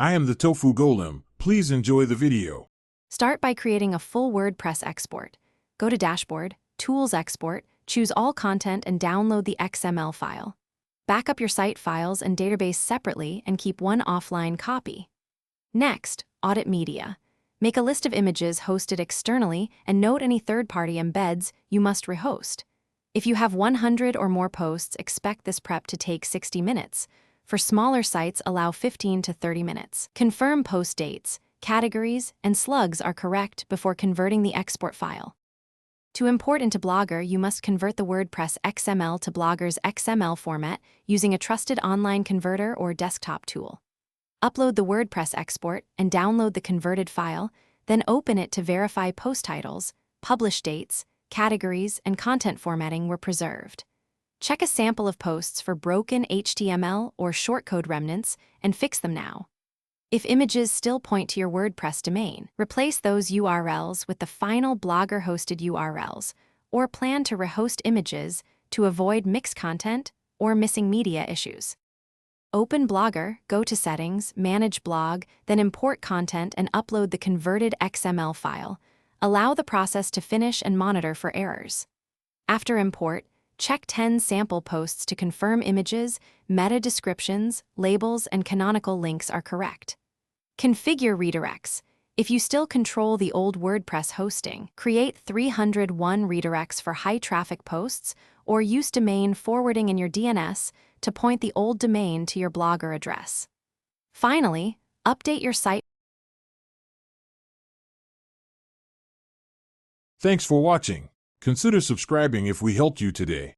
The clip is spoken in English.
I am the Tofu Golem. Please enjoy the video. Start by creating a full WordPress export. Go to Dashboard, Tools Export, choose All Content and download the XML file. Back up your site files and database separately and keep one offline copy. Next, audit media. Make a list of images hosted externally and note any third-party embeds you must rehost. If you have 100 or more posts, expect this prep to take 60 minutes. For smaller sites, allow 15 to 30 minutes. Confirm post dates, categories, and slugs are correct before converting the export file. To import into Blogger, you must convert the WordPress XML to Blogger's XML format using a trusted online converter or desktop tool. Upload the WordPress export and download the converted file, then open it to verify post titles, publish dates, categories, and content formatting were preserved. Check a sample of posts for broken HTML or shortcode remnants and fix them now. If images still point to your WordPress domain, replace those URLs with the final Blogger-hosted URLs, or plan to rehost images to avoid mixed content or missing media issues. Open Blogger, go to Settings, Manage Blog, then import content and upload the converted XML file. Allow the process to finish and monitor for errors. After import, check 10 sample posts to confirm images, meta descriptions, labels, and canonical links are correct. Configure redirects. If you still control the old WordPress hosting, create 301 redirects for high-traffic posts or use domain forwarding in your DNS to point the old domain to your Blogger address. Finally, update your site. Thanks for watching. Consider subscribing if we helped you today.